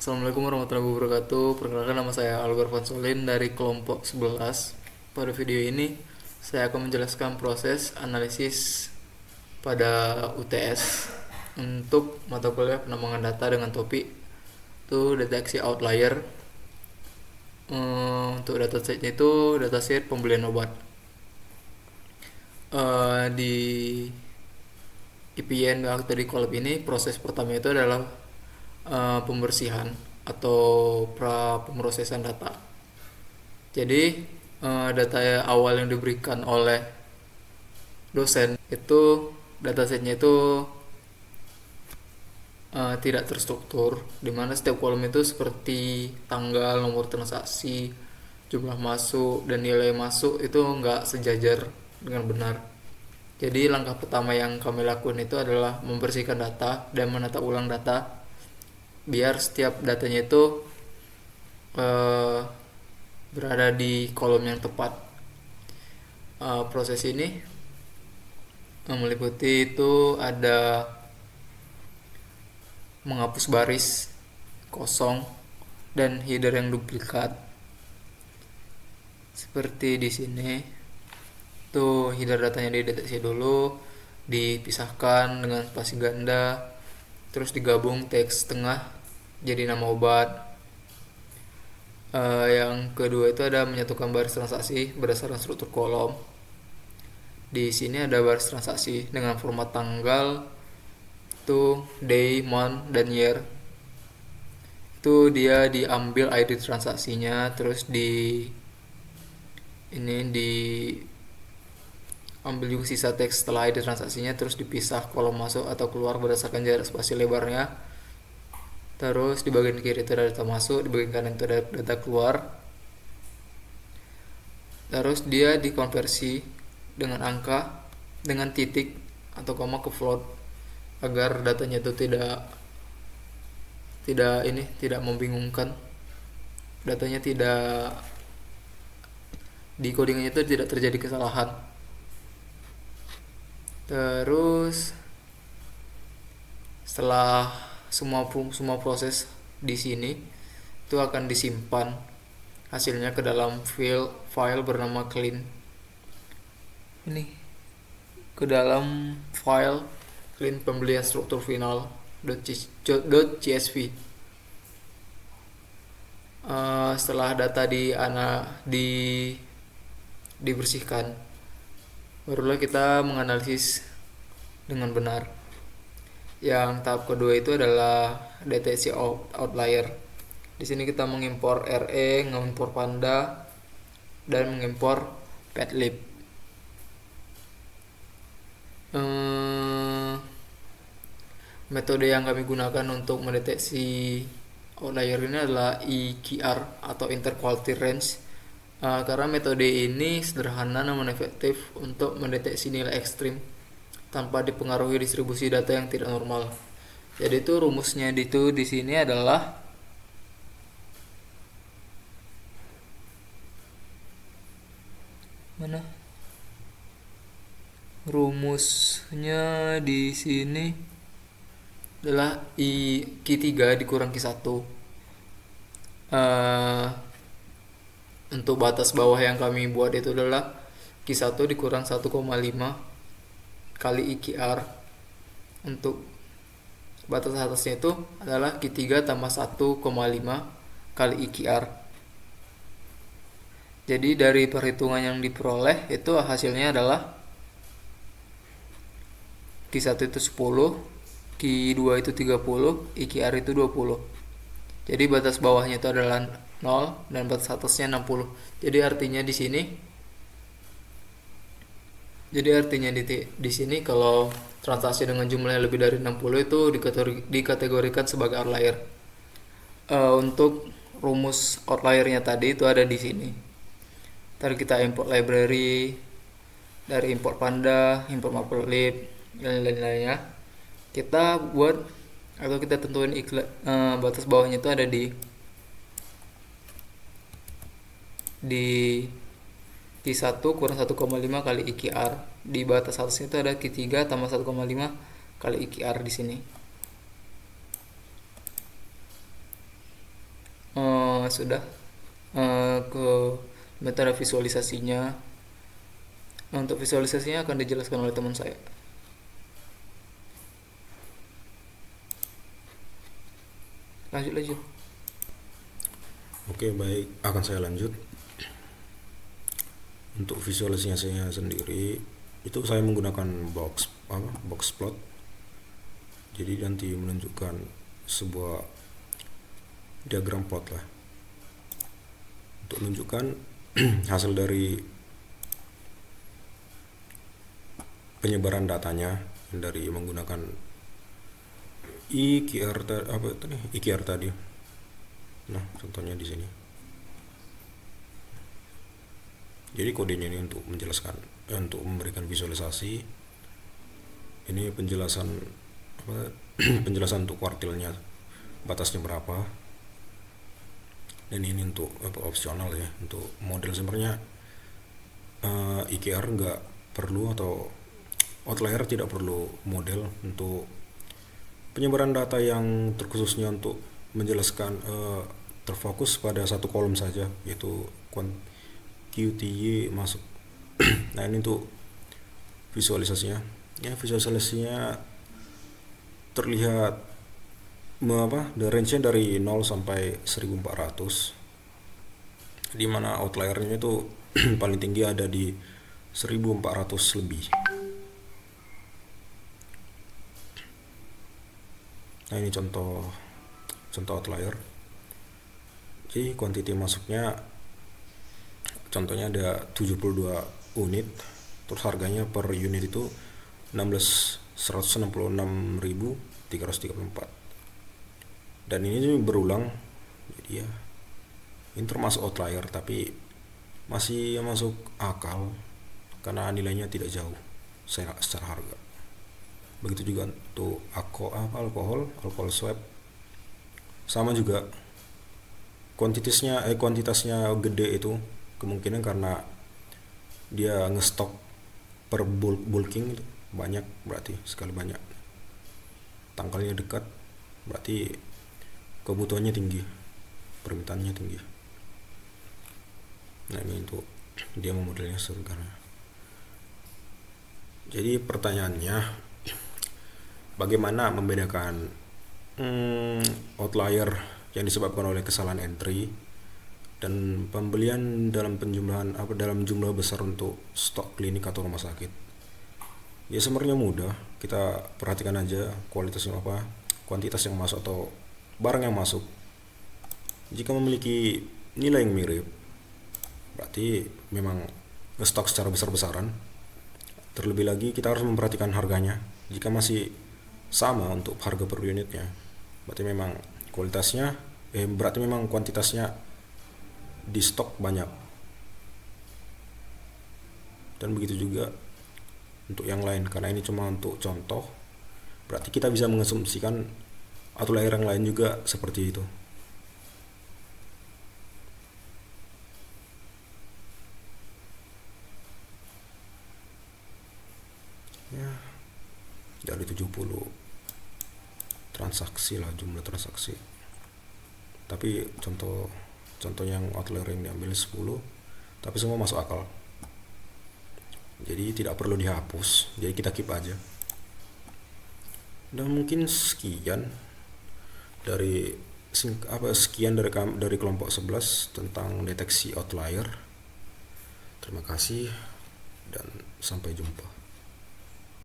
Assalamualaikum warahmatullahi wabarakatuh. Perkenalkan, nama saya Algar Fansolin dari kelompok 11. Pada video ini saya akan menjelaskan proses analisis pada UTS untuk mata kuliah penambangan data dengan topik itu deteksi outlier. Untuk datasetnya itu dataset pembelian obat. Di IPN atau di kolab ini, proses pertama itu adalah pembersihan atau pra pemrosesan data. Jadi data awal yang diberikan oleh dosen itu datasetnya itu tidak terstruktur, di mana setiap kolom itu seperti tanggal, nomor transaksi, jumlah masuk, dan nilai masuk itu nggak sejajar dengan benar. Jadi langkah pertama yang kami lakukan itu adalah membersihkan data dan menata ulang data biar setiap datanya itu berada di kolom yang tepat. Proses ini meliputi itu ada menghapus baris kosong dan header yang duplikat. Seperti di sini, tuh header datanya dideteksi dulu, dipisahkan dengan spasi ganda, terus digabung teks tengah jadi nama obat. Yang kedua itu ada menyatukan baris transaksi berdasarkan struktur kolom. Di sini ada baris transaksi dengan format tanggal, itu day, month, dan year. Itu dia diambil ID transaksinya, terus ambil juga sisa teks setelah ID transaksinya, terus dipisah kolom masuk atau keluar berdasarkan jarak spasi lebarnya. Terus di bagian kiri itu ada data masuk, di bagian kanan itu ada data keluar. Terus dia dikonversi dengan angka, dengan titik atau koma ke float agar datanya itu tidak membingungkan. Datanya tidak di codingnya itu tidak terjadi kesalahan. Terus setelah semua proses di sini itu akan disimpan hasilnya ke dalam file bernama clean. Ini ke dalam file clean pembelian struktur final .csv. Setelah data dibersihkan, barulah kita menganalisis dengan benar. Yang tahap kedua itu adalah deteksi outlier. Di sini kita mengimpor RE, mengimpor Panda, dan mengimpor Padlib. Metode yang kami gunakan untuk mendeteksi outlier ini adalah IQR atau interquality range. Karena metode ini sederhana namun efektif untuk mendeteksi nilai ekstrim tanpa dipengaruhi distribusi data yang tidak normal. Jadi itu rumusnya di sini adalah mana? Rumusnya di sini adalah Q3 dikurang Q1. Untuk batas bawah yang kami buat itu adalah Q1 dikurang 1,5 kali IQR. Untuk batas atasnya itu adalah Q3 tambah 1,5 kali IQR. Jadi dari perhitungan yang diperoleh itu hasilnya adalah Q1 itu 10, Q2 itu 30, IQR itu 20. Jadi batas bawahnya itu adalah 0 dan batas atasnya 60. Jadi artinya di sini kalau transaksi dengan jumlah yang lebih dari 60 itu dikategorikan sebagai outlier. Untuk rumus outliernya tadi itu ada di sini. Ntar kita import library dari import Panda, import Matplotlib, dan lain-lainnya. Kita buat atau kita tentuin batas bawahnya itu ada di Q1 kurang 1,5 kali IQR. Di batas atasnya itu ada Q3 tambah 1,5 kali IQR di sini. sudah ke metode visualisasinya. Nah, untuk visualisasinya akan dijelaskan oleh teman saya. Lanjut. Oke, baik, akan saya lanjut. Untuk visualisasinya sendiri itu saya menggunakan box plot. Jadi nanti menunjukkan sebuah diagram plot lah untuk menunjukkan hasil dari penyebaran datanya dari menggunakan IQR tadi. Nah, contohnya di sini. Jadi kodenya ini untuk menjelaskan, untuk memberikan visualisasi. Ini penjelasan penjelasan untuk kuartilnya, batasnya berapa. Dan ini untuk opsional ya, untuk model sebenarnya IQR nggak perlu, atau outlier tidak perlu model untuk penyebaran data yang terkhususnya untuk menjelaskan terfokus pada satu kolom saja, yaitu QTY masuk. Nah, ini untuk visualisasinya. Ya, visualisasinya terlihat range-nya dari 0 sampai 1400, di mana outliernya itu paling tinggi ada di 1400 lebih. Nah, ini contoh outlier. Jadi quantity masuknya contohnya ada 72 unit, terus harganya per unit itu 166.334. Dan ini berulang, jadi ya ini termasuk outlier, tapi masih masuk akal karena nilainya tidak jauh secara harga. Begitu juga untuk alkohol swab, sama juga kuantitasnya gede itu kemungkinan karena dia ngestok per bulking itu banyak, berarti sekali banyak, tangkalnya dekat, berarti kebutuhannya tinggi, permintaannya tinggi. Nah, ini untuk dia memodelnya sederhana. Jadi pertanyaannya, bagaimana membedakan outlier yang disebabkan oleh kesalahan entry dan pembelian dalam jumlah besar untuk stok klinik atau rumah sakit? Ya, sebenarnya mudah. Kita perhatikan aja kuantitas yang masuk atau barang yang masuk. Jika memiliki nilai yang mirip, berarti memang ngestok secara besar-besaran. Terlebih lagi kita harus memperhatikan harganya. Jika masih sama untuk harga per unitnya, berarti memang kuantitasnya di stok banyak. Dan begitu juga untuk yang lain, karena ini cuma untuk contoh, berarti kita bisa mengasumsikan outlier yang lain juga seperti itu. Ya, dari 70 transaksi lah jumlah transaksi, tapi contoh yang outlier yang diambil 10, tapi semua masuk akal, jadi tidak perlu dihapus, jadi kita keep aja. Dan mungkin sekian dari kelompok 11 tentang deteksi outlier. Terima kasih dan sampai jumpa.